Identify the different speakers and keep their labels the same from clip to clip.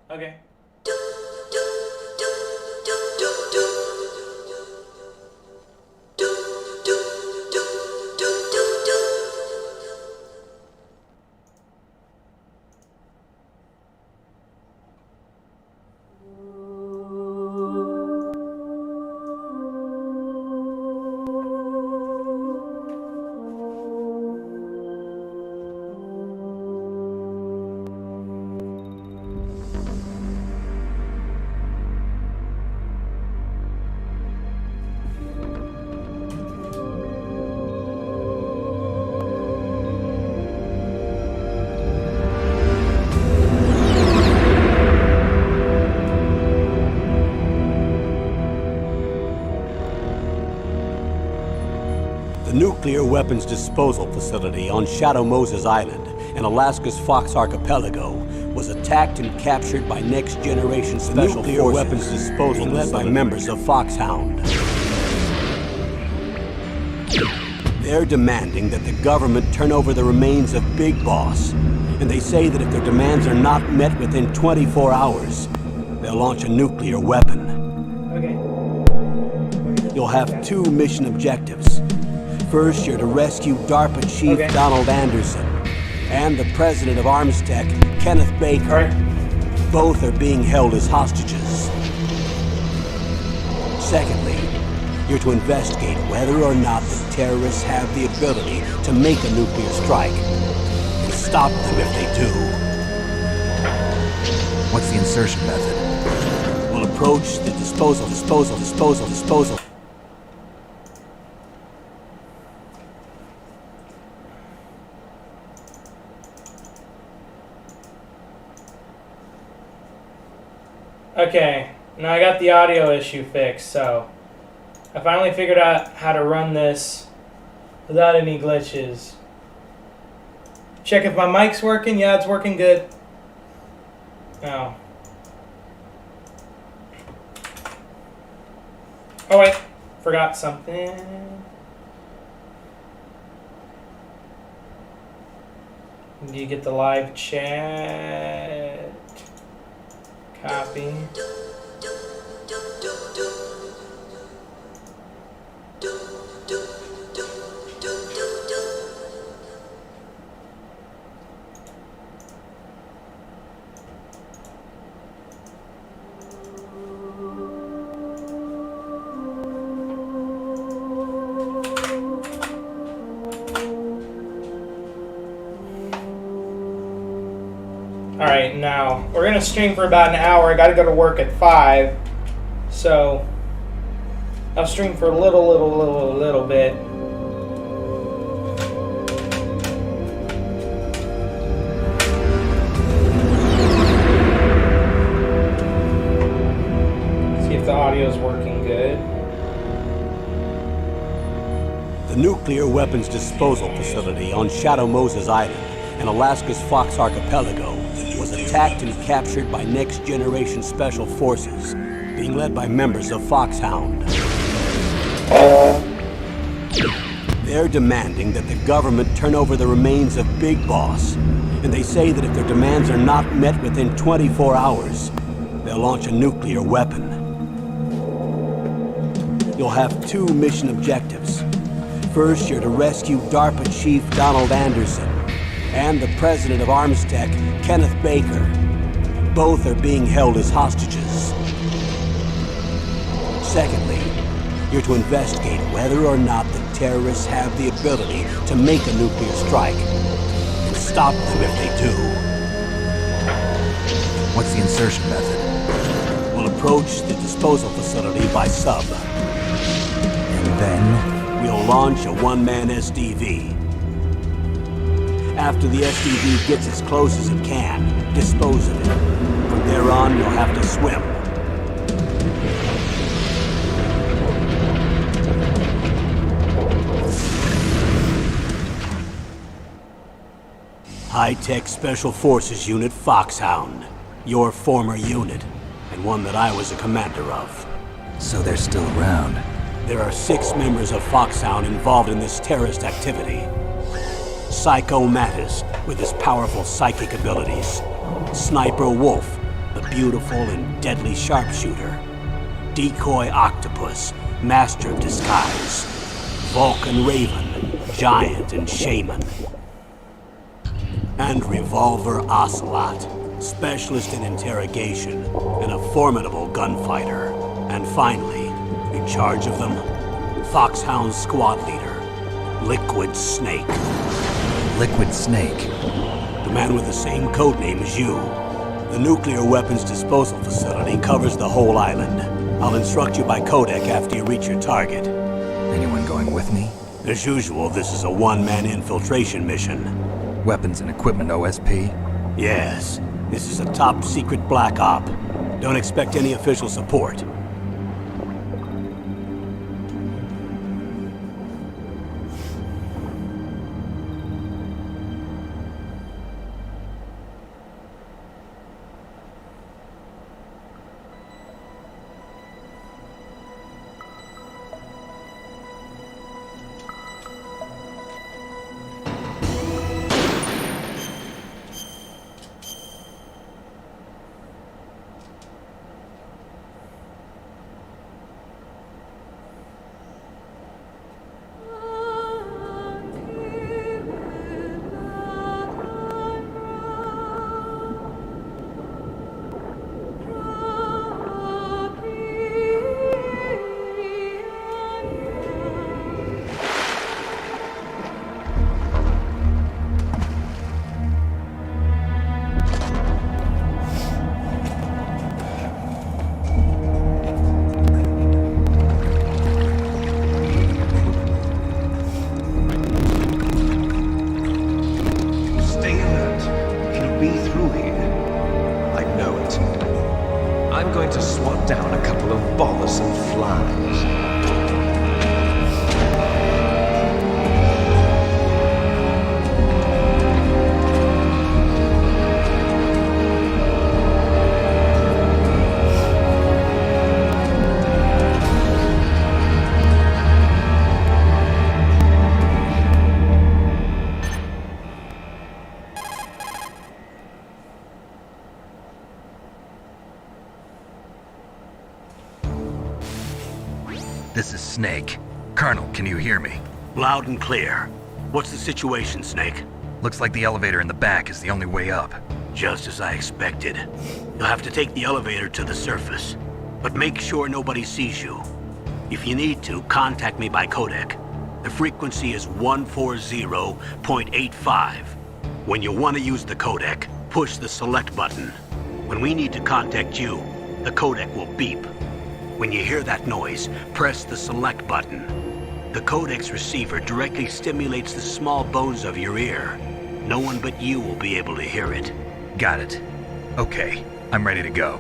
Speaker 1: Okay.
Speaker 2: The nuclear weapons disposal facility on Shadow Moses Island in Alaska's Fox Archipelago was attacked and captured by next-generation special nuclear forces weapons disposal led by members of Foxhound. They're demanding that the government turn over the remains of Big Boss, and they say that if their demands are not met within 24 hours, they'll launch a nuclear weapon.
Speaker 1: Okay.
Speaker 2: You'll have two mission objectives. First, you're to rescue DARPA Chief Donald Anderson and the President of Armstech, Kenneth Baker. Both are being held as hostages. Secondly, you're to investigate whether or not the terrorists have the ability to make a nuclear strike and stop them if they do.
Speaker 3: What's the insertion method?
Speaker 2: We'll approach the disposal.
Speaker 1: Okay, now I got the audio issue fixed, so I finally figured out how to run this without any glitches. Check if my mic's working. Yeah, it's working good. Oh. Oh wait, forgot something. Do you get the live chat? Copy. Alright, now we're gonna stream for about an hour. I gotta go to work at 5, so I'll stream for a little bit. See if the audio's working good.
Speaker 2: The nuclear weapons disposal facility on Shadow Moses Island in Alaska's Fox Archipelago was attacked and captured by next-generation special forces, being led by members of Foxhound. They're demanding that the government turn over the remains of Big Boss, and they say that if their demands are not met within 24 hours, they'll launch a nuclear weapon. You'll have two mission objectives. First, you're to rescue DARPA Chief Donald Anderson and the President of Armstech, Kenneth Baker. Both are being held as hostages. Secondly, you're to investigate whether or not the terrorists have the ability to make a nuclear strike and stop them if they do.
Speaker 3: What's the insertion method?
Speaker 2: We'll approach the disposal facility by sub.
Speaker 3: And then?
Speaker 2: We'll launch a one-man SDV. After the SDV gets as close as it can, dispose of it. From there on, you'll have to swim. High-Tech Special Forces Unit Foxhound. Your former unit, and one that I was a commander of.
Speaker 3: So they're still around.
Speaker 2: There are 6 members of Foxhound involved in this terrorist activity. Psycho Mattis, with his powerful psychic abilities. Sniper Wolf, the beautiful and deadly sharpshooter. Decoy octopus, master of disguise. Vulcan raven, giant and shaman. And revolver ocelot, specialist in interrogation and a formidable gunfighter. And finally, in charge of them, Foxhound squad leader, Liquid Snake.
Speaker 3: Liquid Snake.
Speaker 2: The man with the same codename as you. The nuclear weapons disposal facility covers the whole island. I'll instruct you by codec after you reach your target.
Speaker 3: Anyone going with me?
Speaker 2: As usual, this is a one-man infiltration mission.
Speaker 3: Weapons and equipment OSP?
Speaker 2: Yes, this is a top-secret black op. Don't expect any official support.
Speaker 3: This is Snake. Colonel, can you hear me?
Speaker 2: Loud and clear. What's the situation, Snake?
Speaker 3: Looks like the elevator in the back is the only way up.
Speaker 2: Just as I expected. You'll have to take the elevator to the surface. But make sure nobody sees you. If you need to, contact me by codec. The frequency is 140.85. When you want to use the codec, push the select button. When we need to contact you, the codec will beep. When you hear that noise, press the select button. The codec's receiver directly stimulates the small bones of your ear. No one but you will be able to hear it.
Speaker 3: Got it. Okay, I'm ready to go.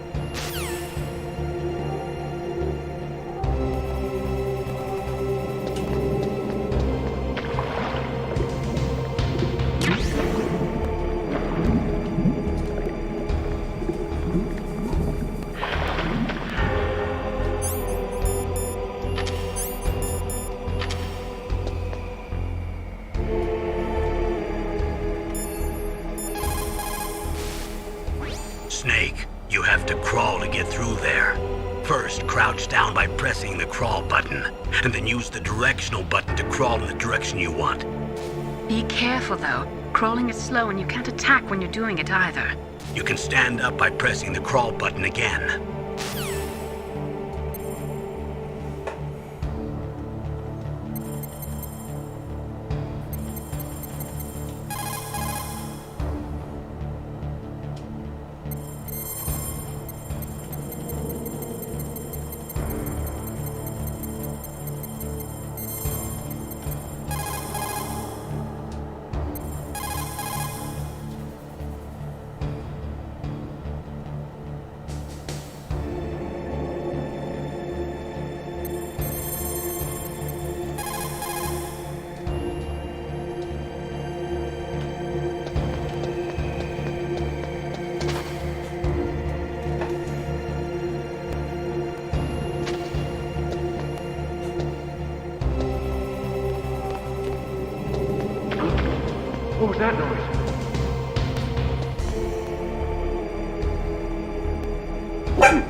Speaker 2: Snake, you have to crawl to get through there. First, crouch down by pressing the crawl button, and then use the directional button to crawl in the direction you want.
Speaker 4: Be careful, though. Crawling is slow and you can't attack when you're doing it either.
Speaker 2: You can stand up by pressing the crawl button again.
Speaker 5: What was that noise?
Speaker 1: What?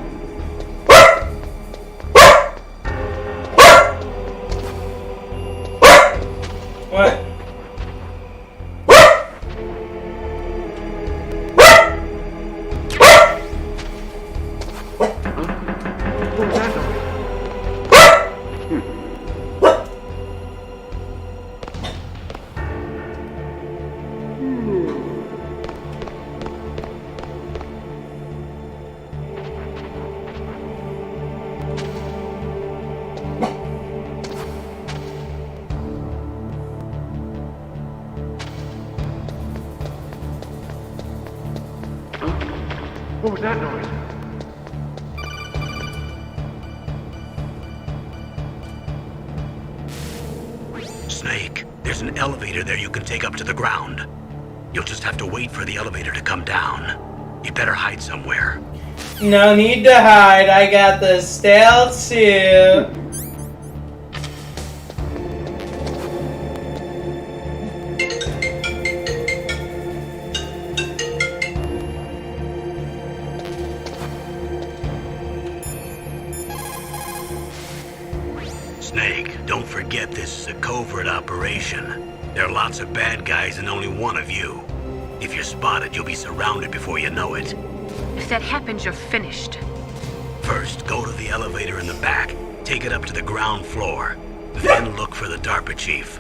Speaker 5: What was that noise?
Speaker 2: Snake, there's an elevator there you can take up to the ground. You'll just have to wait for the elevator to come down. You better hide somewhere.
Speaker 1: No need to hide. I got the stealth suit.
Speaker 2: Snake, don't forget this is a covert operation. There are lots of bad guys and only one of you. If you're spotted, you'll be surrounded before you know it.
Speaker 4: If that happens, you're finished.
Speaker 2: First, go to the elevator in the back, take it up to the ground floor. Then look for the DARPA chief.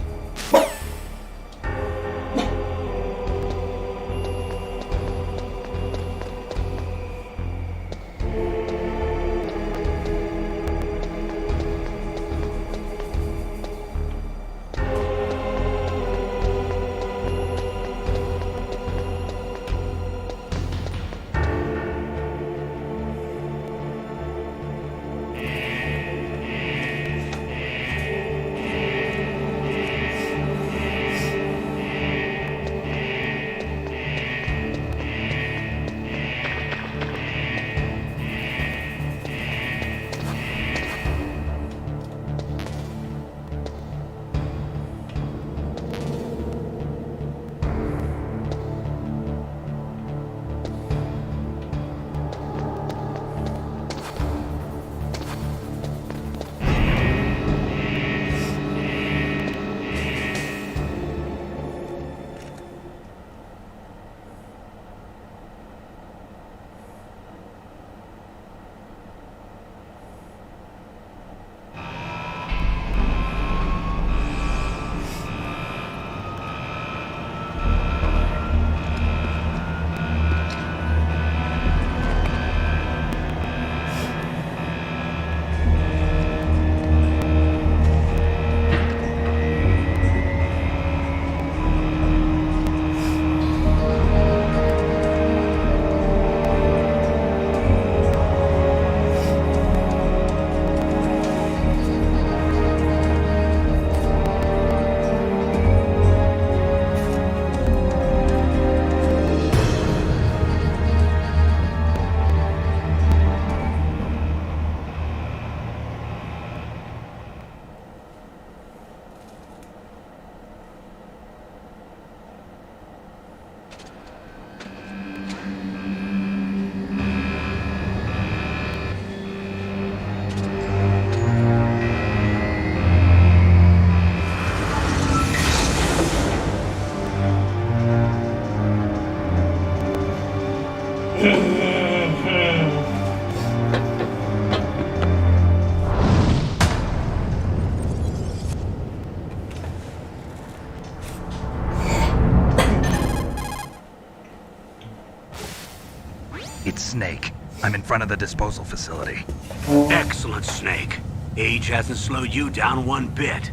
Speaker 3: It's Snake. I'm in front of the disposal facility.
Speaker 2: Excellent, Snake. Age hasn't slowed you down one bit.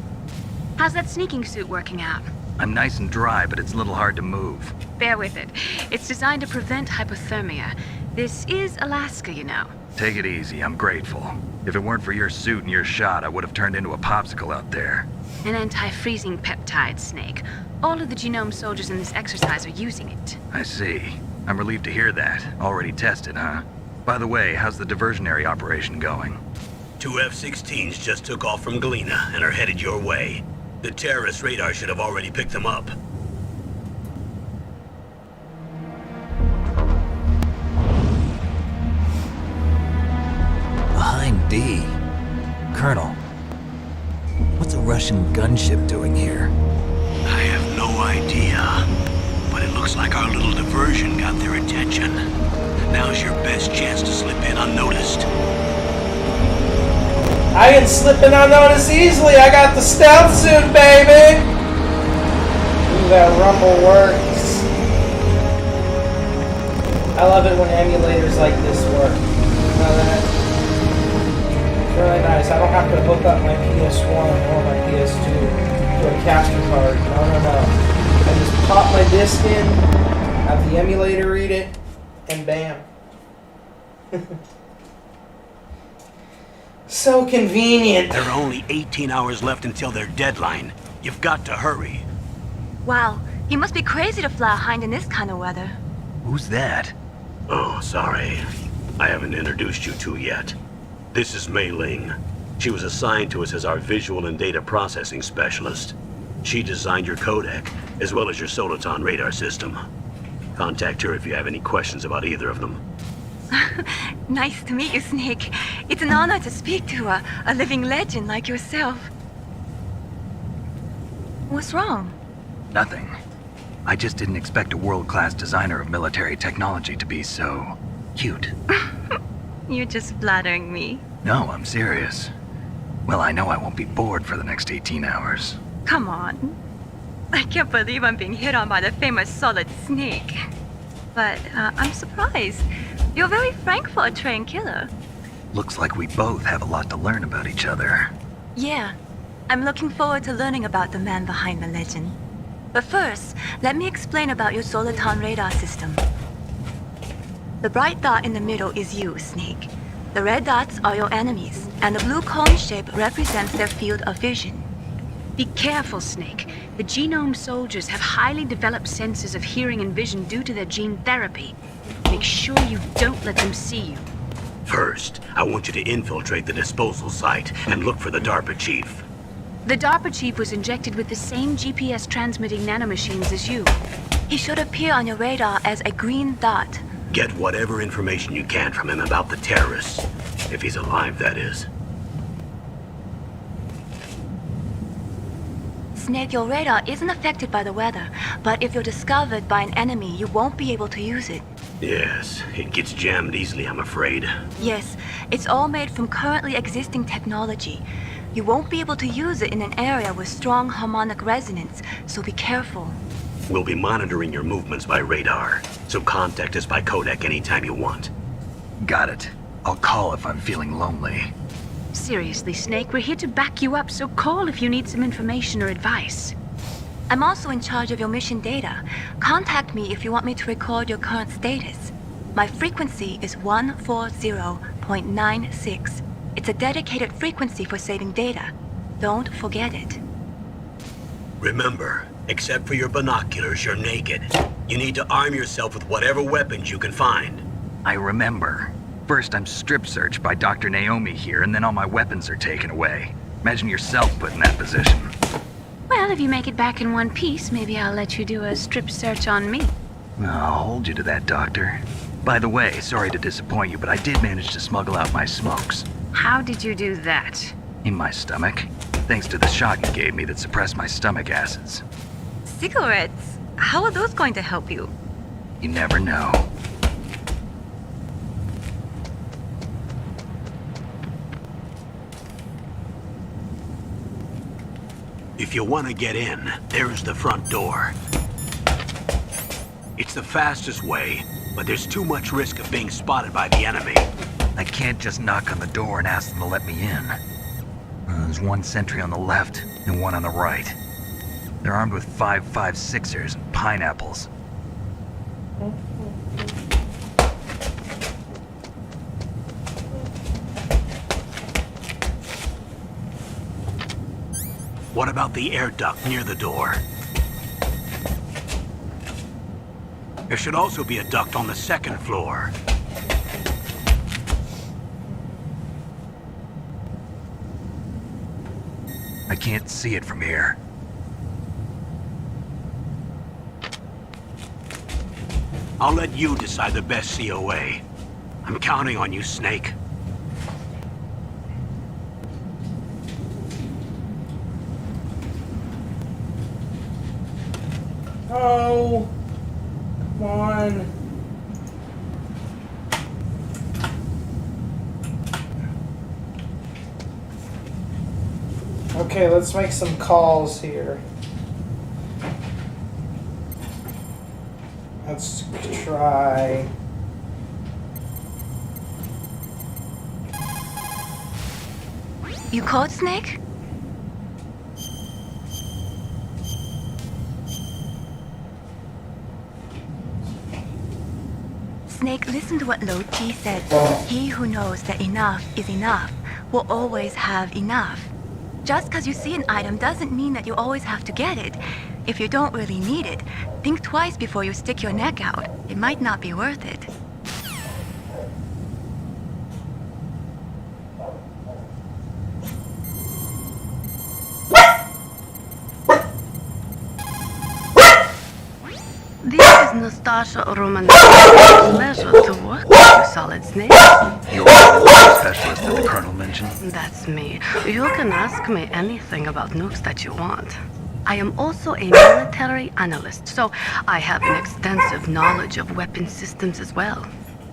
Speaker 4: How's that sneaking suit working out?
Speaker 3: I'm nice and dry, but it's a little hard to move.
Speaker 4: Bear with it. It's designed to prevent hypothermia. This is Alaska, you know.
Speaker 3: Take it easy, I'm grateful. If it weren't for your suit and your shot, I would have turned into a popsicle out there.
Speaker 4: An anti-freezing peptide, Snake. All of the genome soldiers in this exercise are using it.
Speaker 3: I see. I'm relieved to hear that. Already tested, huh? By the way, how's the diversionary operation going?
Speaker 2: 2 F-16s just took off from Galena and are headed your way. The terrorist radar should have already picked them up.
Speaker 3: Colonel, what's a Russian gunship doing here?
Speaker 2: I have no idea, but it looks like our little diversion got their attention. Now's your best chance to slip in unnoticed.
Speaker 1: I can slip in unnoticed easily. I got the stealth suit, baby. Ooh, that rumble works. I love it when emulators like this work. You know that? It's really nice. I don't have to hook up my PS1 or my PS2 to a capture card. No. I just pop my disc in, have the emulator read it, and bam. So convenient.
Speaker 2: There are only 18 hours left until their deadline. You've got to hurry.
Speaker 4: Wow, you must be crazy to fly a hind in this kind of weather.
Speaker 3: Who's that?
Speaker 2: Oh, sorry. I haven't introduced you to yet. This is Mei Ling. She was assigned to us as our visual and data processing specialist. She designed your codec, as well as your Soliton radar system. Contact her if you have any questions about either of them.
Speaker 4: Nice to meet you, Snake. It's an honor to speak to a living legend like yourself. What's wrong?
Speaker 3: Nothing. I just didn't expect a world-class designer of military technology to be so cute.
Speaker 4: You're just flattering me.
Speaker 3: No, I'm serious. Well, I know I won't be bored for the next 18 hours.
Speaker 4: Come on. I can't believe I'm being hit on by the famous Solid Snake. But I'm surprised. You're very frank for a trained killer.
Speaker 3: Looks like we both have a lot to learn about each other.
Speaker 4: Yeah. I'm looking forward to learning about the man behind the legend. But first, let me explain about your Soliton radar system. The bright dot in the middle is you, Snake. The red dots are your enemies, and the blue cone shape represents their field of vision.
Speaker 5: Be careful, Snake. The genome soldiers have highly developed senses of hearing and vision due to their gene therapy. Make sure you don't let them see you.
Speaker 2: First, I want you to infiltrate the disposal site and look for the DARPA chief.
Speaker 5: The DARPA chief was injected with the same GPS transmitting nanomachines as you.
Speaker 4: He should appear on your radar as a green dot.
Speaker 2: Get whatever information you can from him about the terrorists. If he's alive, that is.
Speaker 4: Snake, your radar isn't affected by the weather, but if you're discovered by an enemy, you won't be able to use it.
Speaker 2: Yes, it gets jammed easily, I'm afraid.
Speaker 4: Yes, it's all made from currently existing technology. You won't be able to use it in an area with strong harmonic resonance, so be careful.
Speaker 2: We'll be monitoring your movements by radar, so contact us by codec anytime you want.
Speaker 3: Got it. I'll call if I'm feeling lonely.
Speaker 5: Seriously, Snake, we're here to back you up, so call if you need some information or advice.
Speaker 4: I'm also in charge of your mission data. Contact me if you want me to record your current status. My frequency is 140.96. It's a dedicated frequency for saving data. Don't forget it.
Speaker 2: Remember, except for your binoculars, you're naked. You need to arm yourself with whatever weapons you can find.
Speaker 3: I remember. First, I'm strip searched by Dr. Naomi here, and then all my weapons are taken away. Imagine yourself put in that position.
Speaker 5: Well, if you make it back in one piece, maybe I'll let you do a strip search on me.
Speaker 3: I'll hold you to that, Doctor. By the way, sorry to disappoint you, but I did manage to smuggle out my smokes.
Speaker 5: How did you do that?
Speaker 3: In my stomach. Thanks to the shot you gave me that suppressed my stomach acids.
Speaker 4: Cigarettes? How are those going to help you?
Speaker 3: You never know.
Speaker 2: If you want to get in, there's the front door. It's the fastest way, but there's too much risk of being spotted by the enemy.
Speaker 3: I can't just knock on the door and ask them to let me in. There's one sentry on the left and one on the right. They're armed with 5.56ers and pineapples.
Speaker 2: What about the air duct near the door? There should also be a duct on the second floor.
Speaker 3: I can't see it from here.
Speaker 2: I'll let you decide the best COA. I'm counting on you, Snake.
Speaker 1: Oh, come on. Okay, let's make some calls here. Let's try.
Speaker 4: You called, Snake? Snake, listen to what Lo Ti said. He who knows that enough is enough will always have enough. Just because you see an item doesn't mean that you always have to get it. If you don't really need it, think twice before you stick your neck out. It might not be worth it.
Speaker 5: This is Nastasia Romanova. Pleasure to work with you, Solid Snake.
Speaker 3: You're the specialist that the Colonel mentioned?
Speaker 5: That's me. You can ask me anything about nukes that you want. I am also a military analyst, so I have an extensive knowledge of weapon systems as well.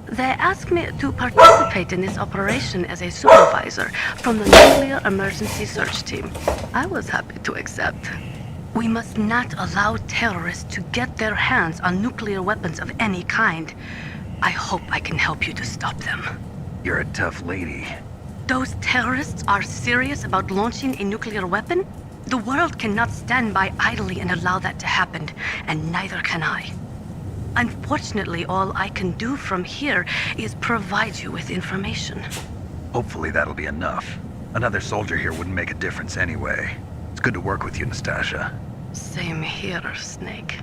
Speaker 5: They asked me to participate in this operation as a supervisor from the Nuclear Emergency Search Team. I was happy to accept. We must not allow terrorists to get their hands on nuclear weapons of any kind. I hope I can help you to stop them.
Speaker 3: You're a tough lady.
Speaker 5: Those terrorists are serious about launching a nuclear weapon? The world cannot stand by idly and allow that to happen, and neither can I. Unfortunately, all I can do from here is provide you with information.
Speaker 3: Hopefully that'll be enough. Another soldier here wouldn't make a difference anyway. It's good to work with you, Nastasia.
Speaker 5: Same here, Snake.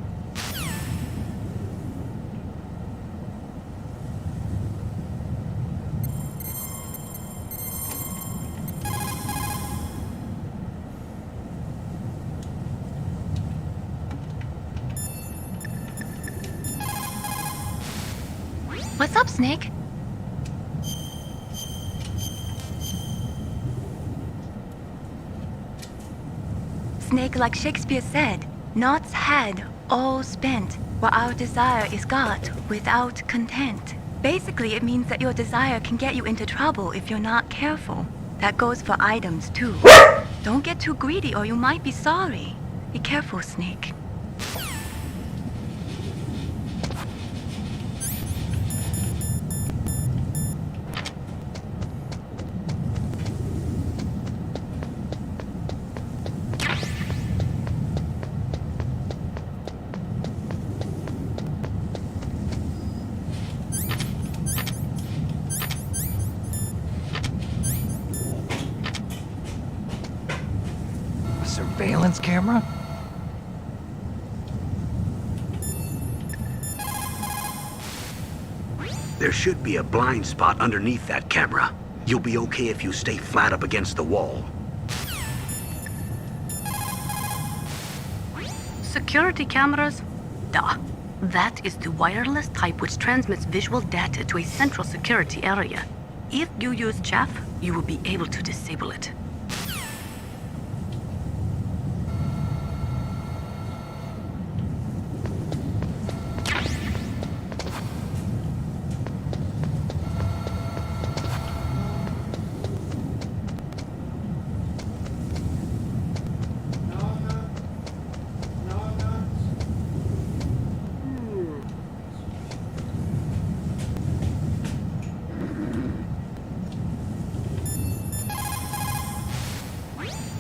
Speaker 4: What's up, Snake? Snake, like Shakespeare said, naught's had, all spent, while our desire is got without content. Basically, it means that your desire can get you into trouble if you're not careful. That goes for items, too. Don't get too greedy or you might be sorry. Be careful, Snake.
Speaker 3: Surveillance camera?
Speaker 2: There should be a blind spot underneath that camera. You'll be okay if you stay flat up against the wall.
Speaker 5: Security cameras? Duh. That is the wireless type which transmits visual data to a central security area. If you use chaff, you will be able to disable it.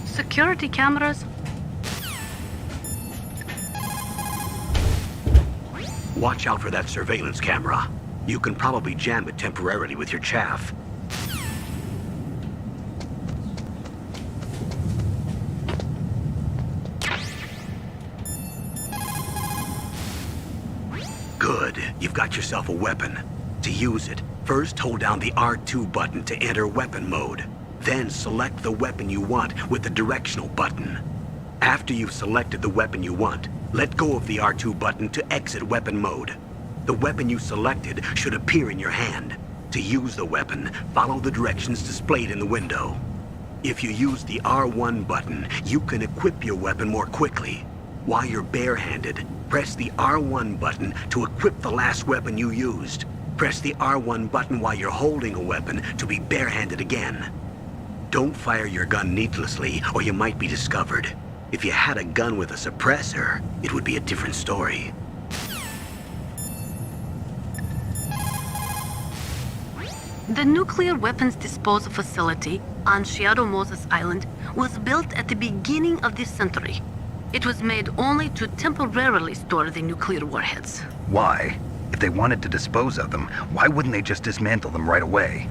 Speaker 5: Security cameras?
Speaker 2: Watch out for that surveillance camera. You can probably jam it temporarily with your chaff. Good. You've got yourself a weapon. To use it, first hold down the R2 button to enter weapon mode. Then select the weapon you want with the directional button. After you've selected the weapon you want, let go of the R2 button to exit weapon mode. The weapon you selected should appear in your hand. To use the weapon, follow the directions displayed in the window. If you use the R1 button, you can equip your weapon more quickly. While you're barehanded, Press the R1 button to equip the last weapon you used. Press the R1 button while you're holding a weapon to be barehanded again. Don't fire your gun needlessly, or you might be discovered. If you had a gun with a suppressor, it would be a different story.
Speaker 5: The nuclear weapons disposal facility on Shadow Moses Island was built at the beginning of this century. It was made only to temporarily store the nuclear warheads.
Speaker 3: Why? If they wanted to dispose of them, why wouldn't they just dismantle them right away?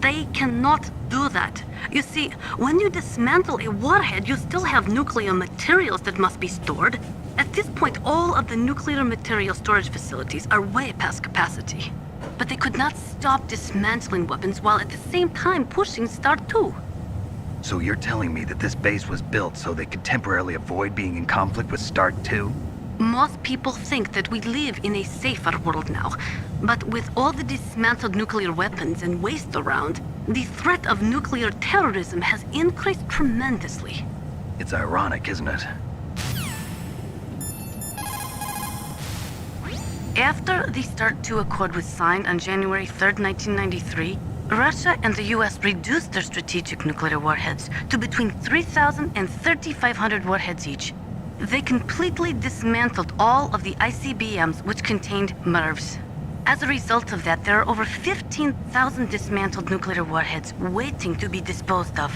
Speaker 5: They cannot do that. You see, when you dismantle a warhead, you still have nuclear materials that must be stored. At this point, all of the nuclear material storage facilities are way past capacity. But they could not stop dismantling weapons while at the same time pushing Start 2.
Speaker 3: So you're telling me that this base was built so they could temporarily avoid being in conflict with Start 2?
Speaker 5: Most people think that we live in a safer world now. But with all the dismantled nuclear weapons and waste around, the threat of nuclear terrorism has increased tremendously.
Speaker 3: It's ironic, isn't it?
Speaker 5: After the Start 2 Accord was signed on January 3rd, 1993, Russia and the US reduced their strategic nuclear warheads to between 3,000 and 3,500 warheads each. They completely dismantled all of the ICBMs which contained MIRVs. As a result of that, there are over 15,000 dismantled nuclear warheads waiting to be disposed of.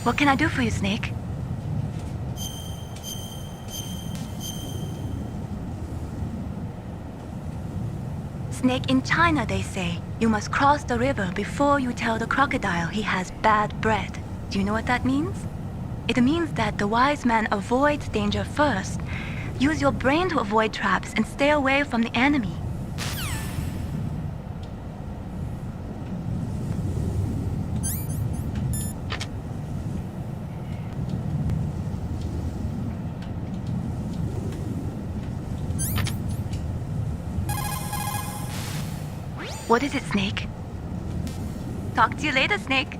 Speaker 4: What can I do for you, Snake? Snake, in China they say, you must cross the river before you tell the crocodile he has bad breath. Do you know what that means? It means that the wise man avoids danger first. Use your brain to avoid traps and stay away from the enemy. What is it, Snake? Talk to you later, Snake.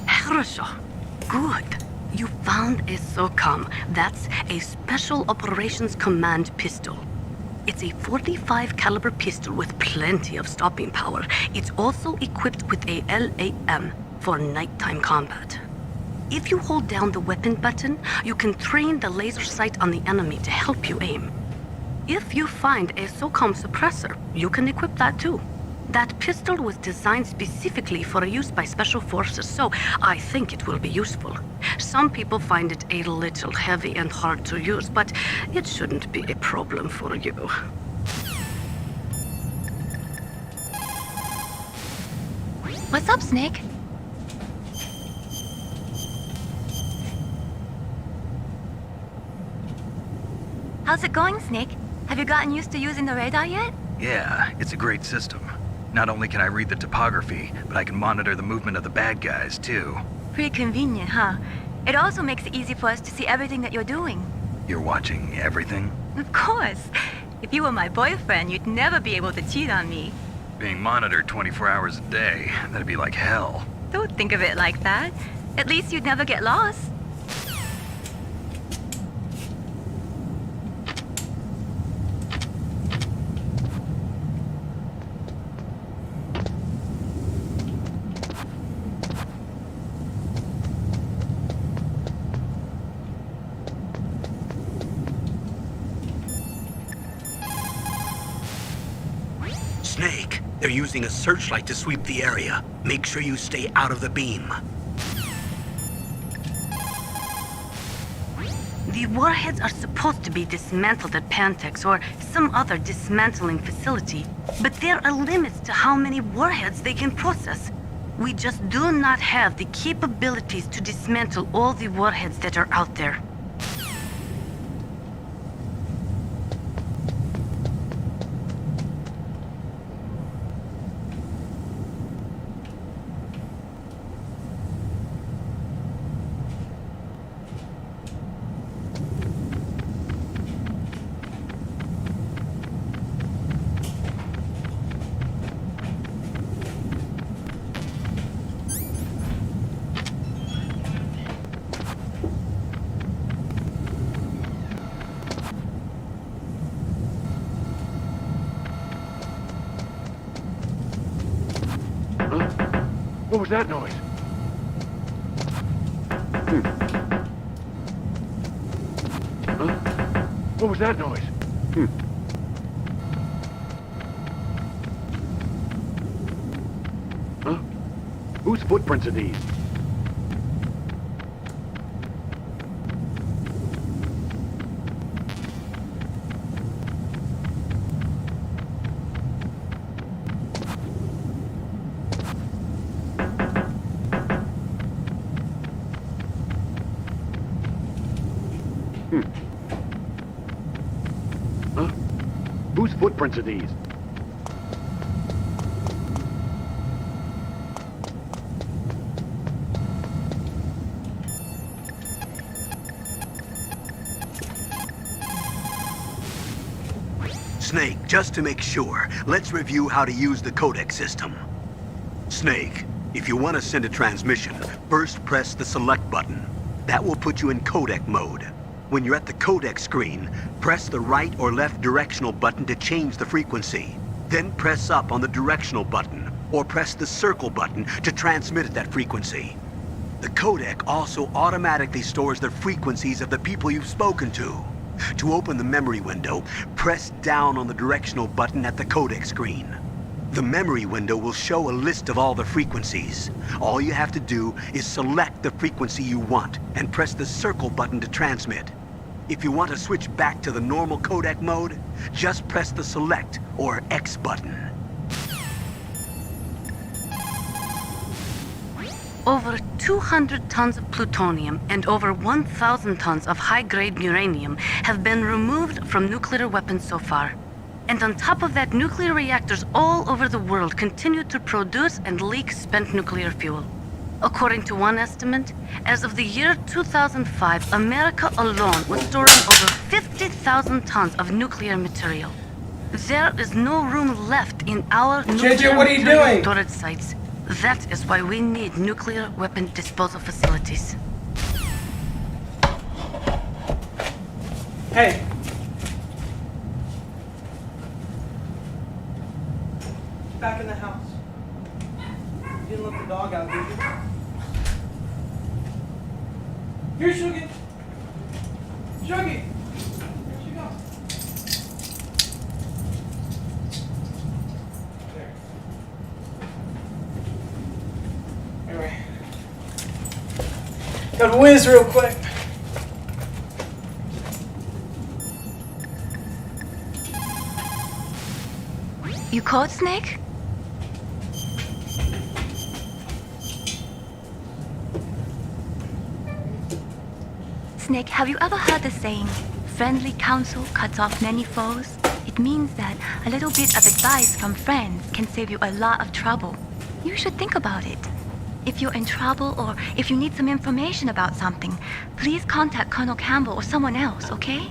Speaker 5: Хорошо. Good. You found a SOCOM. That's a Special Operations Command pistol. It's a 45 caliber pistol with plenty of stopping power. It's also equipped with a LAM for nighttime combat. If you hold down the weapon button, you can train the laser sight on the enemy to help you aim. If you find a SOCOM suppressor, you can equip that too. That pistol was designed specifically for use by special forces, so I think it will be useful. Some people find it a little heavy and hard to use, but it shouldn't be a problem for you.
Speaker 4: What's up, Snake? How's it going, Snake? Have you gotten used to using the radar yet?
Speaker 3: Yeah, it's a great system. Not only can I read the topography, but I can monitor the movement of the bad guys, too.
Speaker 4: Pretty convenient, huh? It also makes it easy for us to see everything that you're doing.
Speaker 3: You're watching everything?
Speaker 4: Of course. If you were my boyfriend, you'd never be able to cheat on me.
Speaker 3: Being monitored 24 hours a day, that'd be like hell.
Speaker 4: Don't think of it like that. At least you'd never get lost.
Speaker 2: Snake, they're using a searchlight to sweep the area. Make sure you stay out of the beam.
Speaker 5: The warheads are supposed to be dismantled at Pantex or some other dismantling facility, but there are limits to how many warheads they can process. We just do not have the capabilities to dismantle all the warheads that are out there.
Speaker 6: What was that noise? Huh? What was that noise? Huh? Whose footprints are these? Huh? Whose footprints are these?
Speaker 2: Snake, just to make sure, let's review how to use the codec system. Snake, if you want to send a transmission, first press the select button. That will put you in codec mode. When you're at the codec screen, press the right or left directional button to change the frequency. Then press up on the directional button, or press the circle button to transmit at that frequency. The codec also automatically stores the frequencies of the people you've spoken to. To open the memory window, press down on the directional button at the codec screen. The memory window will show a list of all the frequencies. All you have to do is select the frequency you want and press the circle button to transmit. If you want to switch back to the normal codec mode, just press the select or X button.
Speaker 5: Over 200 tons of plutonium and over 1,000 tons of high-grade uranium have been removed from nuclear weapons so far. And on top of that, nuclear reactors all over the world continue to produce and leak spent nuclear fuel. According to one estimate, as of the year 2005, America alone was storing over 50,000 tons of nuclear material. There is no room left in our nuclear
Speaker 1: what are you
Speaker 5: material
Speaker 1: doing?
Speaker 5: storage sites. That is why we need nuclear weapon disposal facilities.
Speaker 1: Hey. Back in the house. You didn't let the dog out, did you? Here, Shuggy. Shuggy. Where'd she go? There. Anyway. Gotta whiz real quick.
Speaker 4: You called, Snake? Snake, have you ever heard the saying, friendly counsel cuts off many foes? It means that a little bit of advice from friends can save you a lot of trouble. You should think about it. If you're in trouble or if you need some information about something, please contact Colonel Campbell or someone else, okay?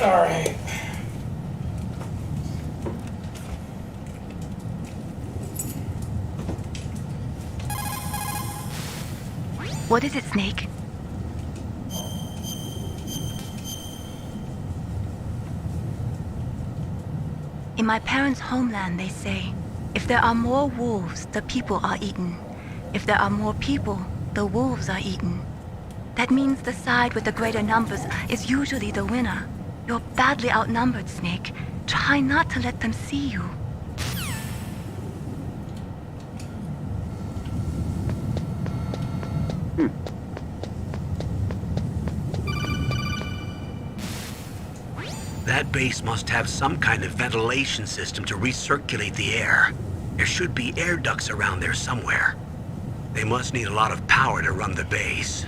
Speaker 1: All right.
Speaker 4: What is it, Snake? In my parents' homeland, they say, if there are more wolves, the people are eaten. If there are more people, the wolves are eaten. That means the side with the greater numbers is usually the winner. You're badly outnumbered, Snake. Try not to let them see you.
Speaker 2: That base must have some kind of ventilation system to recirculate the air. There should be air ducts around there somewhere. They must need a lot of power to run the base.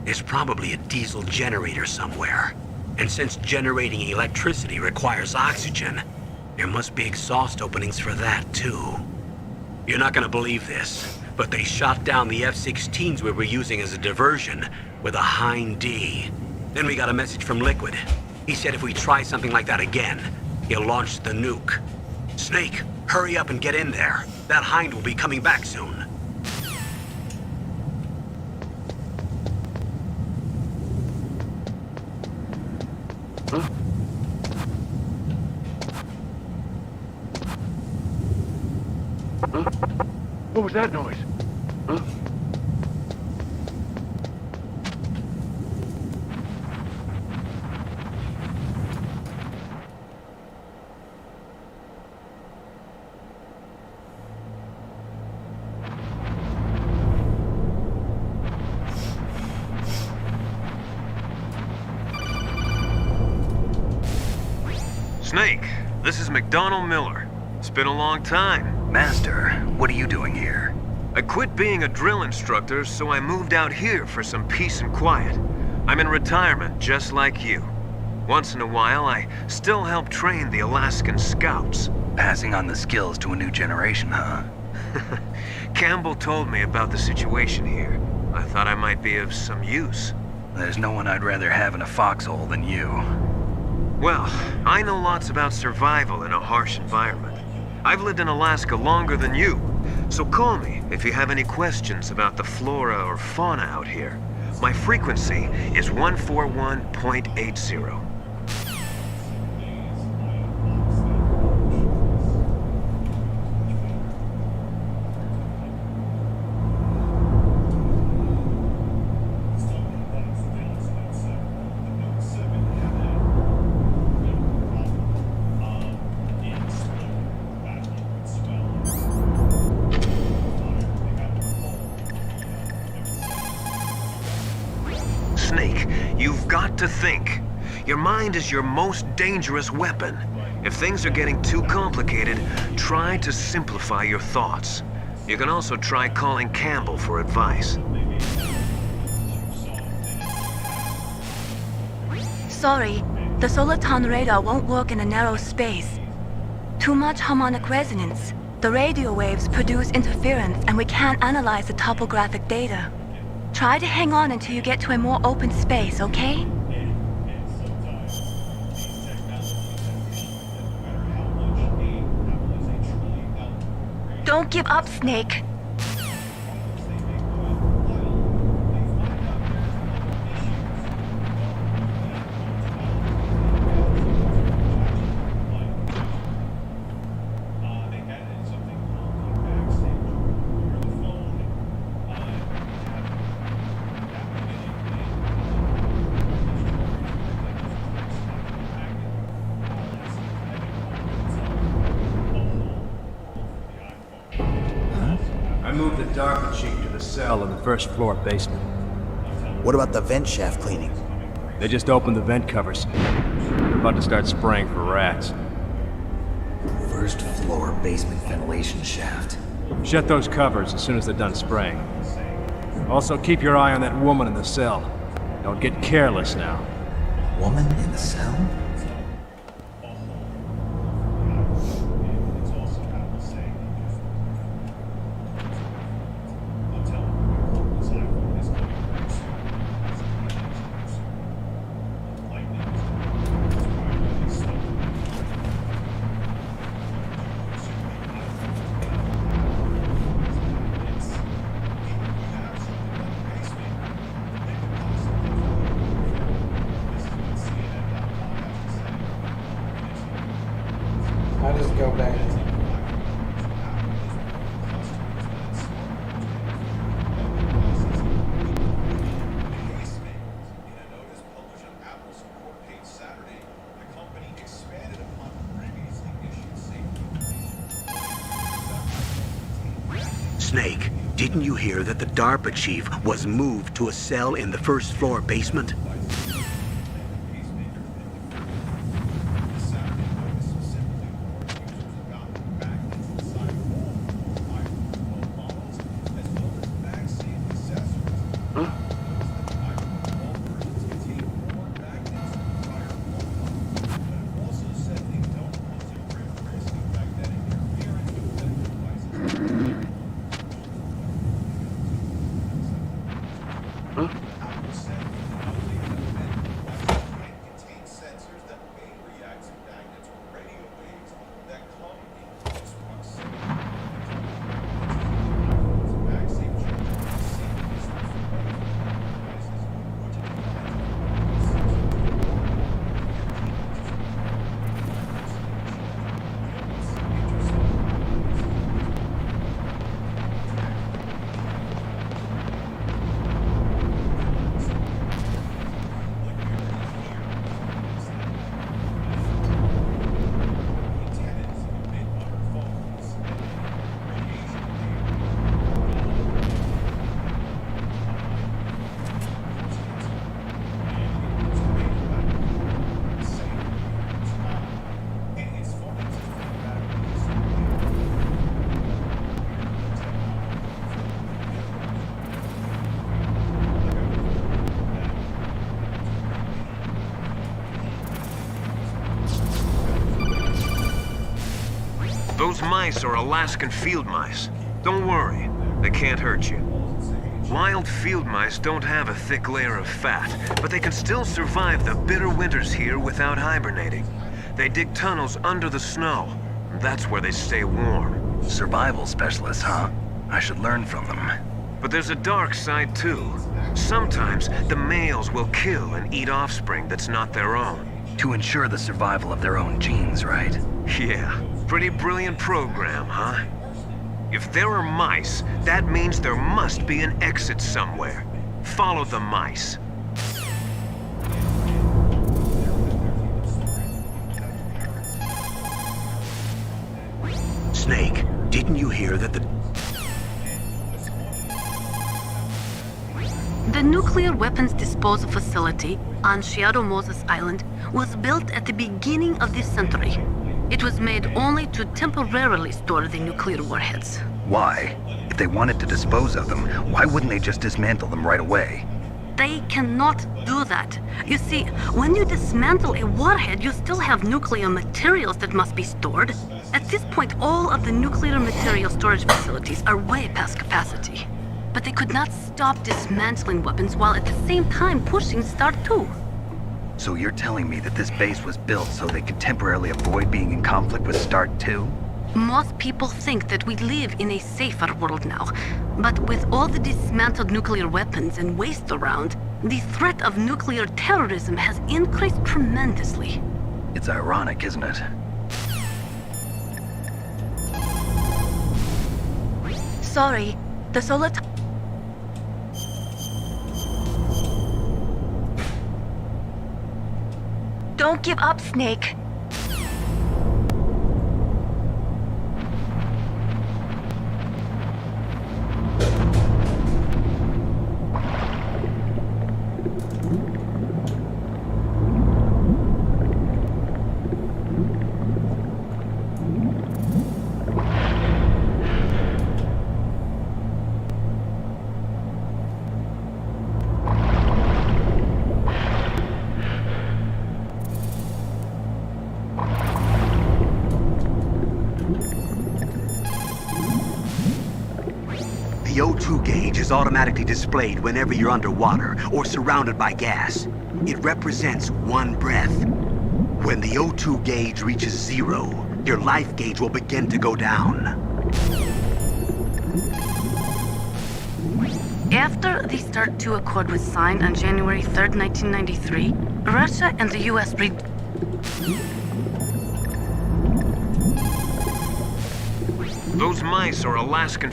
Speaker 2: There's probably a diesel generator somewhere. And since generating electricity requires oxygen, there must be exhaust openings for that too. You're not gonna believe this, but they shot down the F-16s we were using as a diversion with a Hind D. Then we got a message from Liquid. He said if we try something like that again, he'll launch the nuke. Snake, hurry up and get in there. That Hind will be coming back soon.
Speaker 6: Huh? Huh? What was that noise? Huh?
Speaker 7: Snake, this is McDonald Miller. It's been a long time.
Speaker 3: Master, what are you doing here?
Speaker 7: I quit being a drill instructor, so I moved out here for some peace and quiet. I'm in retirement, just like you. Once in a while, I still help train the Alaskan Scouts.
Speaker 3: Passing on the skills to a new generation, huh?
Speaker 7: Campbell told me about the situation here. I thought I might be of some use.
Speaker 3: There's no one I'd rather have in a foxhole than you.
Speaker 7: Well, I know lots about survival in a harsh environment. I've lived in Alaska longer than you, so call me if you have any questions about the flora or fauna out here. My frequency is 141.80. Snake, you've got to think. Your mind is your most dangerous weapon. If things are getting too complicated, try to simplify your thoughts. You can also try calling Campbell for advice.
Speaker 4: Sorry, the Soliton radar won't work in a narrow space. Too much harmonic resonance. The radio waves produce interference and we can't analyze the topographic data. Try to hang on until you get to a more open space, okay? Don't give up, Snake.
Speaker 8: I moved the DARPA chief to the cell in the first floor basement.
Speaker 9: What about the vent shaft cleaning?
Speaker 8: They just opened the vent covers. They're about to start spraying for rats.
Speaker 9: First floor basement ventilation shaft.
Speaker 8: Shut those covers as soon as they're done spraying. Also, keep your eye on that woman in the cell. Don't get careless now.
Speaker 9: Woman in the cell?
Speaker 1: I just go back.
Speaker 2: Snake, didn't you hear that the DARPA chief was moved to a cell in the first floor basement?
Speaker 6: Huh?
Speaker 7: Those mice are Alaskan field mice. Don't worry, they can't hurt you. Wild field mice don't have a thick layer of fat, but they can still survive the bitter winters here without hibernating. They dig tunnels under the snow. That's where they stay warm.
Speaker 3: Survival specialists, huh? I should learn from them.
Speaker 7: But there's a dark side too. Sometimes the males will kill and eat offspring that's not their own.
Speaker 3: To ensure the survival of their own genes, right?
Speaker 7: Yeah, pretty brilliant program, huh? If there are mice, that means there must be an exit somewhere. Follow the mice.
Speaker 2: Snake, didn't you hear that
Speaker 5: The nuclear weapons disposal facility on Shadow Moses Island was built at the beginning of this century. It was made only to temporarily store the nuclear warheads.
Speaker 3: Why? If they wanted to dispose of them, why wouldn't they just dismantle them right away?
Speaker 5: They cannot do that. You see, when you dismantle a warhead, you still have nuclear materials that must be stored. At this point, all of the nuclear material storage facilities are way past capacity. But they could not stop dismantling weapons while at the same time pushing Start 2.
Speaker 3: So you're telling me that this base was built so they could temporarily avoid being in conflict with Start 2?
Speaker 5: Most people think that we live in a safer world now. But with all the dismantled nuclear weapons and waste around, the threat of nuclear terrorism has increased tremendously.
Speaker 3: It's ironic, isn't it?
Speaker 4: Sorry, the solar... Don't give up, Snake.
Speaker 2: The O2 gauge is automatically displayed whenever you're underwater or surrounded by gas. It represents one breath. When the O2 gauge reaches 0, your life gauge will begin to go down.
Speaker 5: After the Start 2 Accord was signed on January 3rd, 1993, Russia and the U.S.
Speaker 7: Those mice are Alaskan...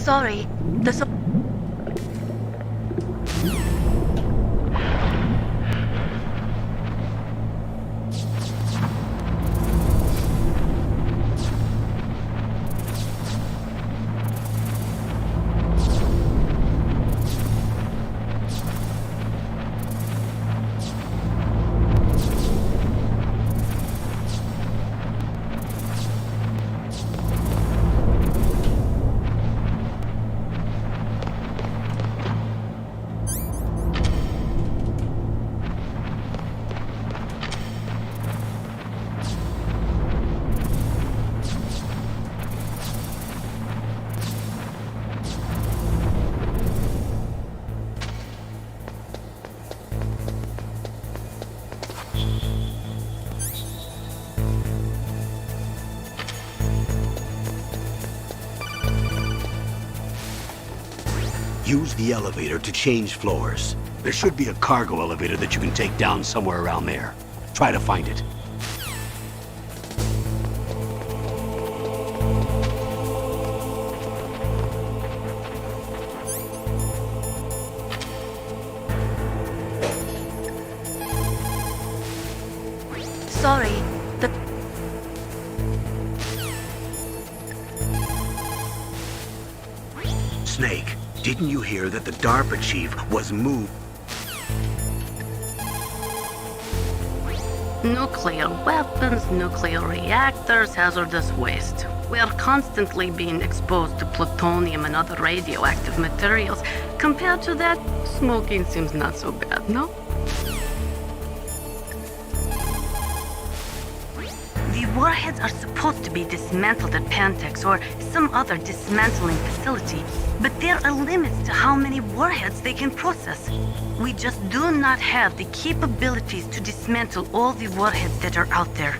Speaker 4: Sorry, the so...
Speaker 2: Use the elevator to change floors. There should be a cargo elevator that you can take down somewhere around there. Try to find it.
Speaker 4: Sorry, the...
Speaker 2: Snake, didn't you hear that the DARPA chief was moved?
Speaker 5: Nuclear weapons, nuclear reactors, hazardous waste. We are constantly being exposed to plutonium and other radioactive materials. Compared to that, smoking seems not so bad, no? The warheads are supposed to be dismantled at Pantex or some other dismantling facility, but there are limits to how many warheads they can process. We just do not have the capabilities to dismantle all the warheads that are out there.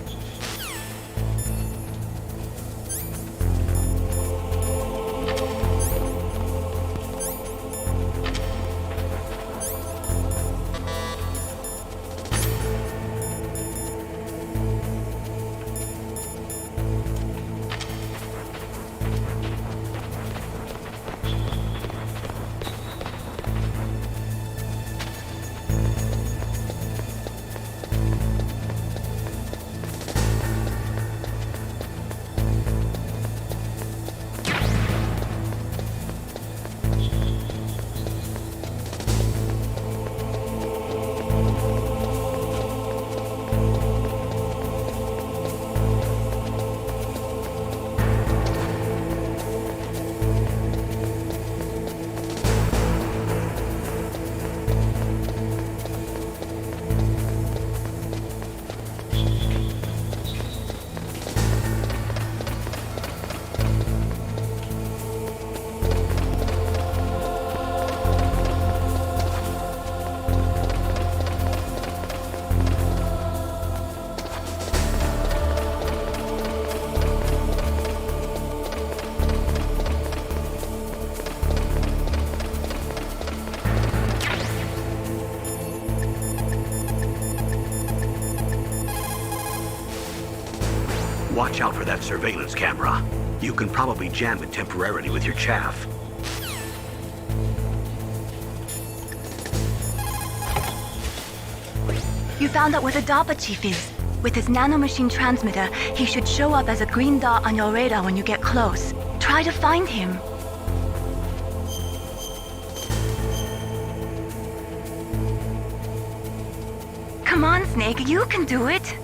Speaker 2: Watch out for that surveillance camera. You can probably jam it temporarily with your chaff.
Speaker 4: You found out where the DARPA chief is. With his nanomachine transmitter, he should show up as a green dot on your radar when you get close. Try to find him. Come on, Snake, you can do it.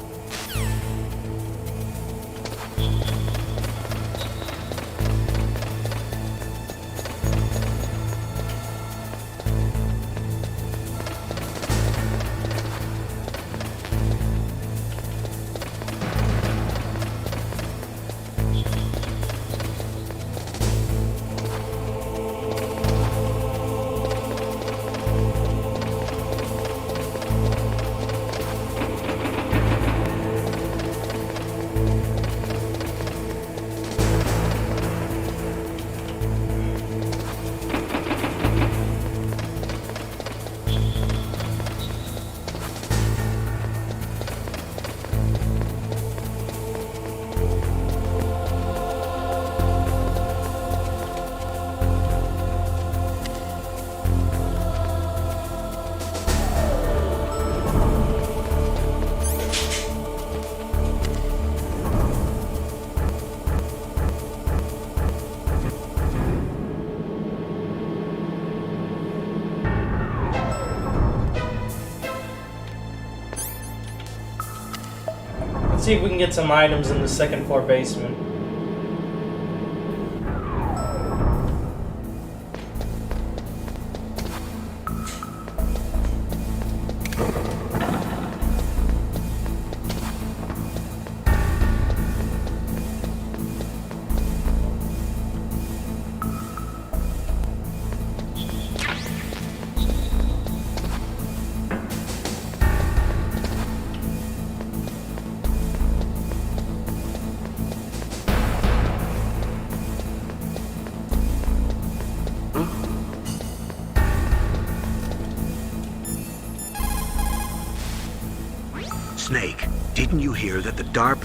Speaker 1: See if we can get some items in the second floor basement.
Speaker 7: here that the DARP...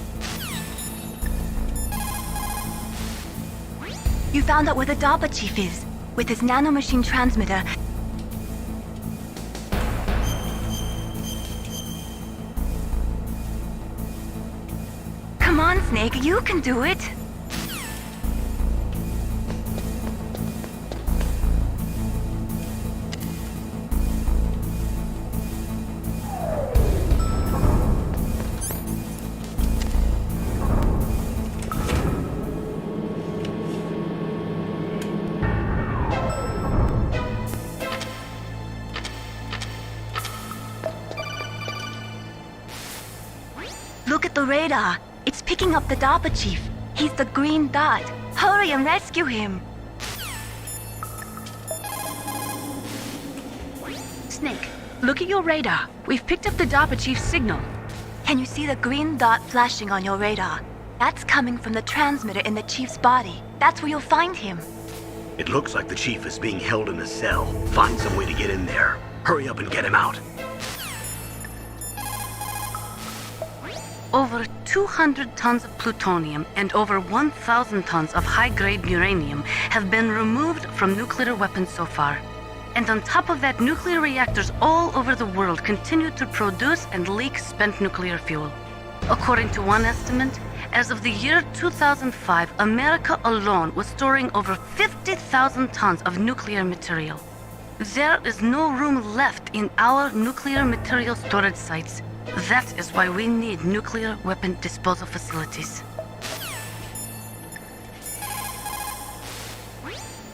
Speaker 4: You found out where the DARPA chief is. With his nanomachine transmitter. Come on, Snake, you can do it. Look at the radar. It's picking up the DARPA chief. He's the green dot. Hurry and rescue him.
Speaker 5: Snake, look at your radar. We've picked up the DARPA chief's signal.
Speaker 4: Can you see the green dot flashing on your radar? That's coming from the transmitter in the chief's body. That's where you'll find him.
Speaker 2: It looks like the chief is being held in a cell. Find some way to get in there. Hurry up and get him out.
Speaker 5: Over 200 tons of plutonium and over 1,000 tons of high-grade uranium have been removed from nuclear weapons so far. And on top of that, nuclear reactors all over the world continue to produce and leak spent nuclear fuel. According to one estimate, as of the year 2005, America alone was storing over 50,000 tons of nuclear material. There is no room left in our nuclear material storage sites. That is why we need nuclear weapon disposal facilities.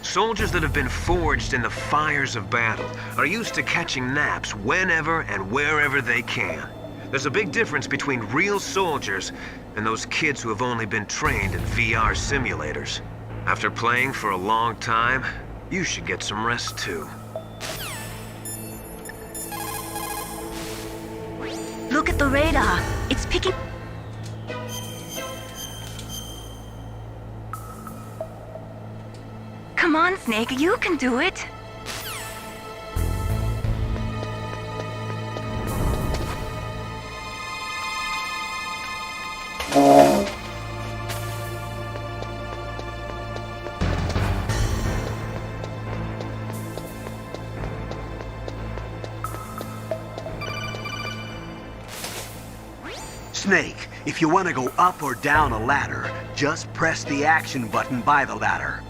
Speaker 7: Soldiers that have been forged in the fires of battle are used to catching naps whenever and wherever they can. There's a big difference between real soldiers and those kids who have only been trained in VR simulators. After playing for a long time, you should get some rest too.
Speaker 4: Look at the radar. It's picking... Come on, Snake, you can do it.
Speaker 2: Snake, if you want to go up or down a ladder, just press the action button by the ladder.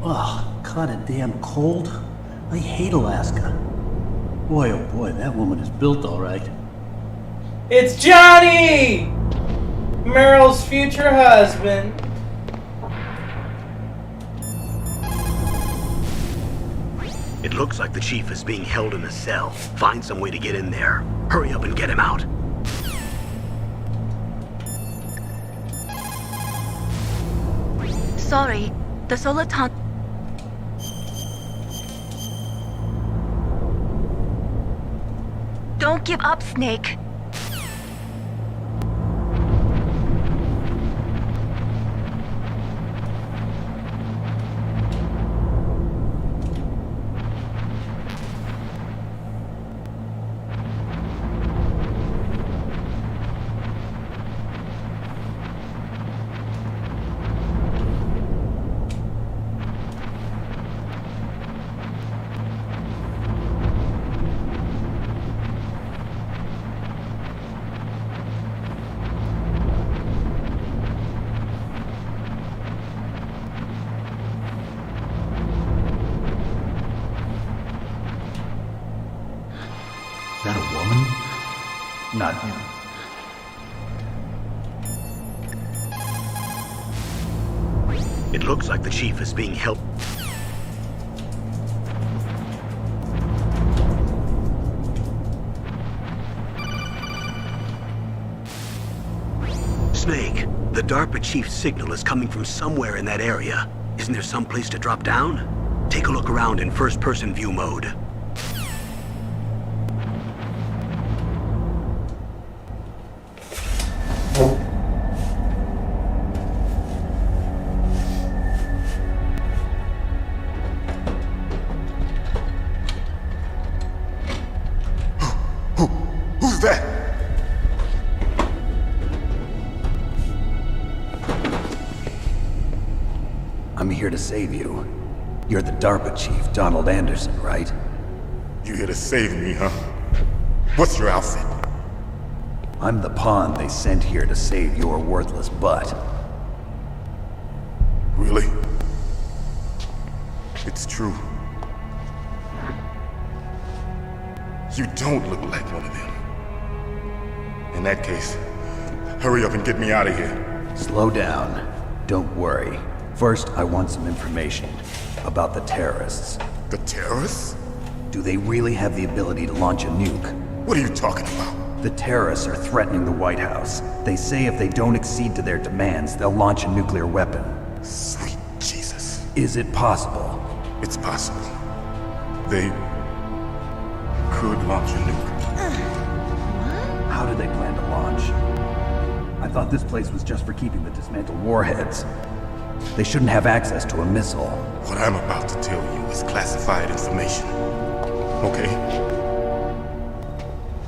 Speaker 10: Oh, kinda damn cold. I hate Alaska. Boy, oh boy, that woman is built all right.
Speaker 1: It's Johnny! Meryl's future husband.
Speaker 2: It looks like the chief is being held in a cell. Find some way to get in there. Hurry up and get him out.
Speaker 4: Sorry, the Soliton... Don't give up, Snake.
Speaker 10: Is that a woman? Not him.
Speaker 2: It looks like the chief is being held. Snake. The DARPA chief's signal is coming from somewhere in that area. Isn't there some place to drop down? Take a look around in first-person view mode.
Speaker 6: Who's that?
Speaker 9: I'm here to save you. You're the DARPA chief, Donald Anderson, right?
Speaker 6: You here to save me, huh? What's your outfit?
Speaker 9: I'm the pawn they sent here to save your worthless butt.
Speaker 6: Really? It's true. You don't look like one of them. In that case, hurry up and get me out of here.
Speaker 9: Slow down. Don't worry. First, I want some information about the terrorists.
Speaker 6: The terrorists?
Speaker 9: Do they really have the ability to launch a nuke?
Speaker 6: What are you talking about?
Speaker 9: The terrorists are threatening the White House. They say if they don't accede to their demands, they'll launch a nuclear weapon.
Speaker 6: Sweet Jesus.
Speaker 9: Is it possible?
Speaker 6: It's possible. They could launch a nuke.
Speaker 9: How do they plan to launch? I thought this place was just for keeping the dismantled warheads. They shouldn't have access to a missile.
Speaker 6: What I'm about to tell you is classified information. Okay?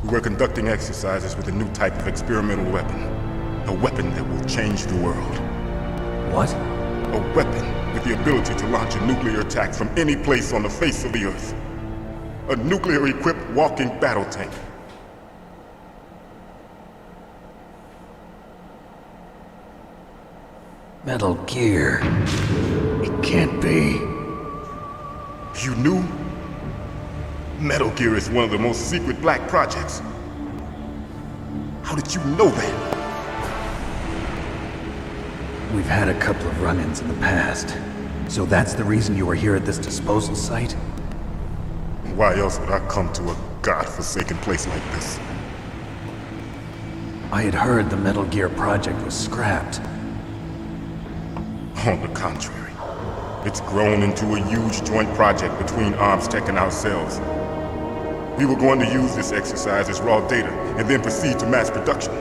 Speaker 6: We're conducting exercises with a new type of experimental weapon. A weapon that will change the world.
Speaker 9: What?
Speaker 6: A weapon with the ability to launch a nuclear attack from any place on the face of the Earth. A nuclear-equipped walking battle tank.
Speaker 9: Metal Gear. It can't be.
Speaker 6: You knew? Metal Gear is one of the most secret black projects. How did you know that?
Speaker 9: We've had a couple of run-ins in the past. So that's the reason you were here at this disposal site?
Speaker 6: Why else would I come to a godforsaken place like this?
Speaker 9: I had heard the Metal Gear project was scrapped.
Speaker 6: On the contrary, it's grown into a huge joint project between ArmsTech and ourselves. We were going to use this exercise as raw data and then proceed to mass production.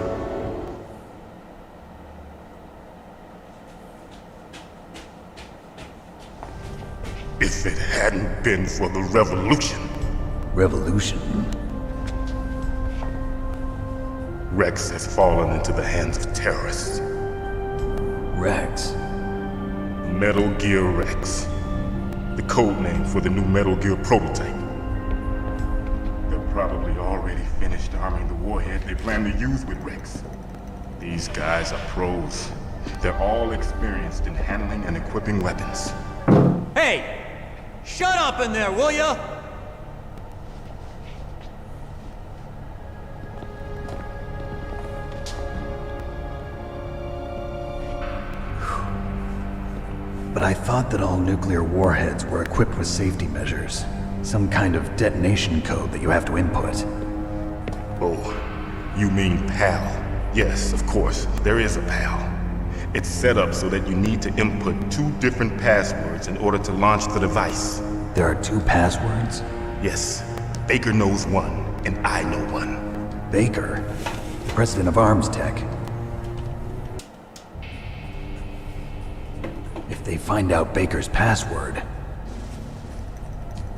Speaker 6: If it hadn't been for the revolution.
Speaker 9: Revolution?
Speaker 6: Rex has fallen into the hands of terrorists.
Speaker 9: Rex?
Speaker 6: Metal Gear Rex. The code name for the new Metal Gear prototype. They're probably already finished arming the warhead they plan to use with Rex. These guys are pros. They're all experienced in handling and equipping weapons.
Speaker 11: Hey! Shut up in there, will ya?
Speaker 9: But I thought that all nuclear warheads were equipped with safety measures. Some kind of detonation code that you have to input.
Speaker 6: Oh, you mean PAL? Yes, of course, there is a PAL. It's set up so that you need to input 2 different passwords in order to launch the device.
Speaker 9: There are 2 passwords?
Speaker 6: Yes. Baker knows one, and I know one.
Speaker 9: Baker? The president of ArmsTech. If they find out Baker's password...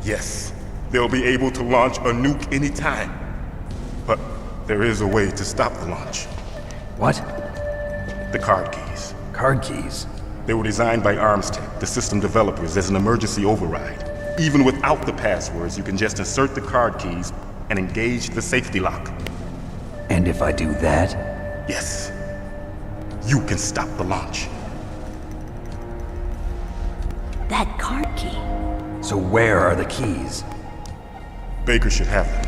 Speaker 6: Yes, they'll be able to launch a nuke anytime. But there is a way to stop the launch.
Speaker 9: What?
Speaker 6: The card keys.
Speaker 9: Card keys?
Speaker 6: They were designed by ArmsTech, the system developers, as an emergency override. Even without the passwords, you can just insert the card keys and engage the safety lock.
Speaker 9: And if I do that?
Speaker 6: Yes. You can stop the launch.
Speaker 12: That card key.
Speaker 9: So where are the keys?
Speaker 6: Baker should have them.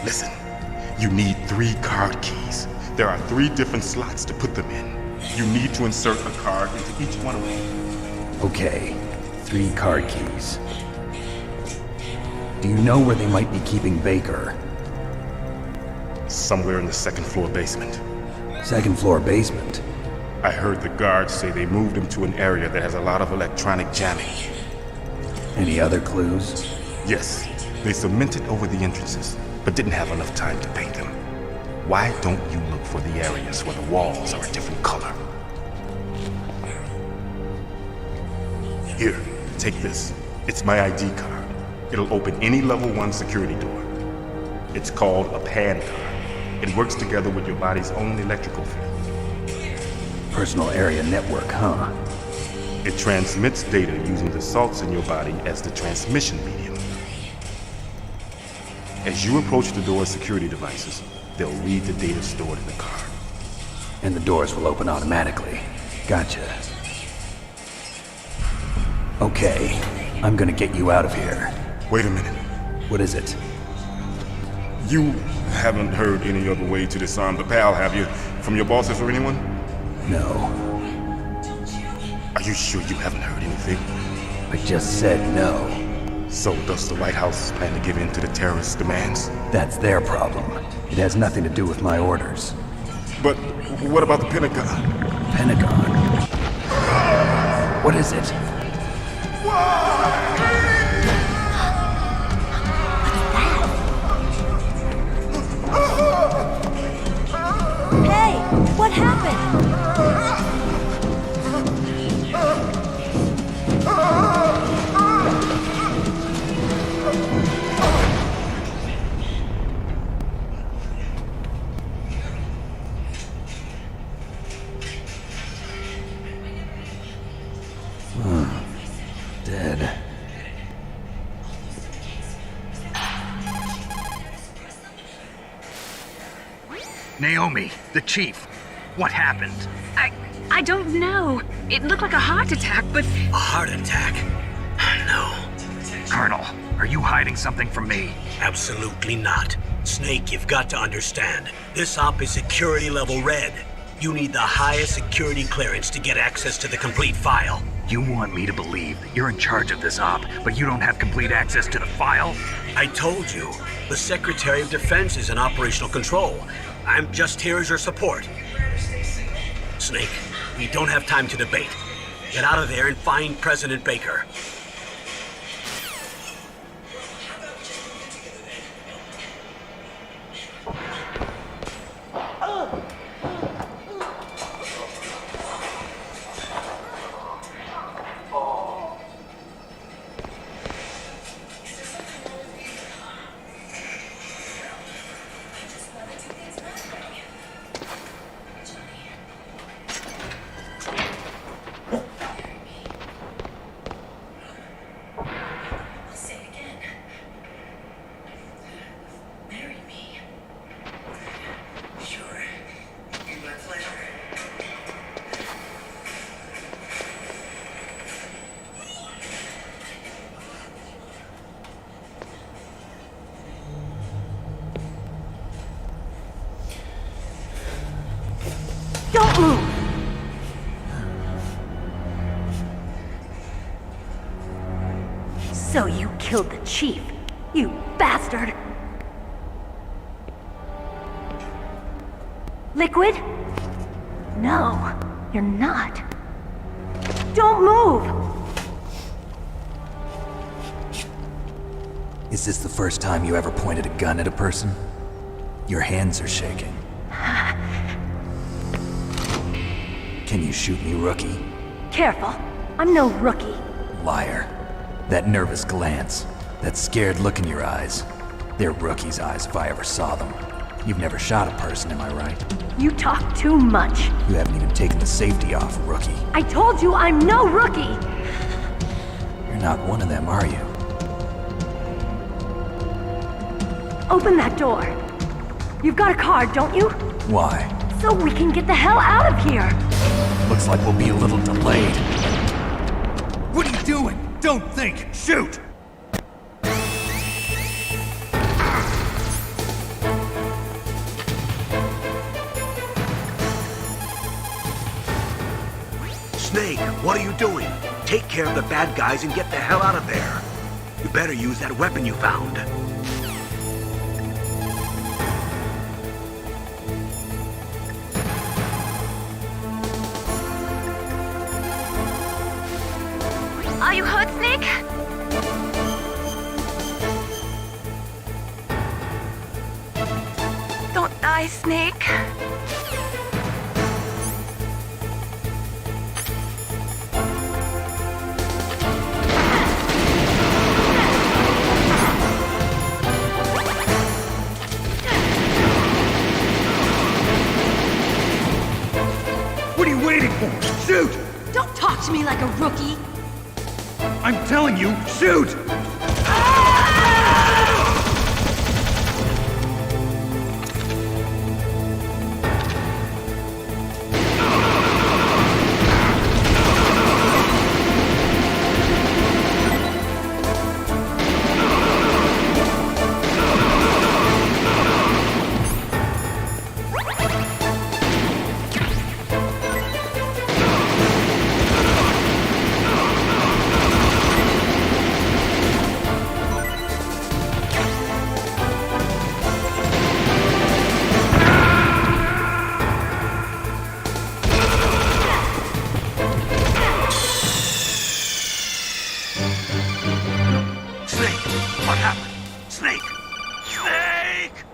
Speaker 6: Listen, you need 3 card keys. There are 3 different slots to put them in. You need to insert a card into each one of them.
Speaker 9: Okay, 3 card keys. Do you know where they might be keeping Baker?
Speaker 6: Somewhere in the 2nd floor basement.
Speaker 9: Second floor basement.
Speaker 6: I heard the guards say they moved him to an area that has a lot of electronic jamming.
Speaker 9: Any other clues?
Speaker 6: Yes, they cemented over the entrances, but didn't have enough time to paint them. Why don't you look for the areas where the walls are a different color? Here, take this. It's my ID card. It'll open any level 1 security door. It's called a PAN card. It works together with your body's own electrical field.
Speaker 9: Personal area network, huh?
Speaker 6: It transmits data using the salts in your body as the transmission medium. As you approach the door's security devices, they'll read the data stored in the card.
Speaker 9: And the doors will open automatically. Gotcha. Okay, I'm gonna get you out of here.
Speaker 6: Wait a minute.
Speaker 9: What is it?
Speaker 6: You haven't heard any other way to disarm the PAL, have you? From your bosses or anyone?
Speaker 9: No.
Speaker 6: Are you sure you haven't heard anything?
Speaker 9: I just said no.
Speaker 6: So does the White House plan to give in to the terrorists' demands?
Speaker 9: That's their problem. It has nothing to do with my orders.
Speaker 6: But what about the Pentagon?
Speaker 9: Pentagon? What is it?
Speaker 12: Hey, what happened?
Speaker 9: Dead.
Speaker 3: Naomi, the chief. What happened?
Speaker 5: I don't know. It looked like a heart attack, but...
Speaker 11: A heart attack? No,
Speaker 3: Colonel, are you hiding something from me?
Speaker 11: absolutely not. Snake, you've got to understand. This op is security level red. You need the highest security clearance to get access to the complete file.
Speaker 3: You want me to believe that you're in charge of this op, but you don't have complete access to the file?
Speaker 11: I told you, the Secretary of Defense is in operational control. I'm just here as your support. Snake, we don't have time to debate. Get out of there and find President Baker.
Speaker 12: Don't move! So you killed the chief, you bastard! Liquid? No, you're not. Don't move!
Speaker 9: Is this the first time you ever pointed a gun at a person? Your hands are shaking. Can you shoot me, rookie?
Speaker 12: Careful, I'm no rookie.
Speaker 9: Liar. That nervous glance, that scared look in your eyes. They're rookie's eyes if I ever saw them. You've never shot a person, am I right?
Speaker 12: You talk too much.
Speaker 9: You haven't even taken the safety off, rookie.
Speaker 12: I told you I'm no rookie!
Speaker 9: You're not one of them, are you?
Speaker 12: Open that door. You've got a card, don't you?
Speaker 9: Why?
Speaker 12: So we can get the hell out of here!
Speaker 9: Looks like we'll be a little delayed.
Speaker 11: What are you doing? Don't think! Shoot! Snake, what are you doing? Take care of the bad guys and get the hell out of there. You better use that weapon you found.
Speaker 4: you hurt, Snake? Don't die, Snake.
Speaker 11: What are you waiting for? Shoot!
Speaker 12: Don't talk to me like a rookie.
Speaker 11: I'm telling you, shoot!
Speaker 3: What happened? Snake! Snake!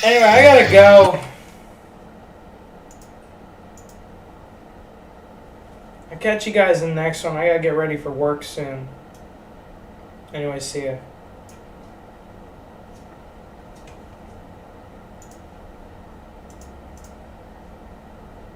Speaker 1: Anyway, I gotta go. I'll catch you guys in the next one. I gotta get ready for work soon. Anyway, see ya.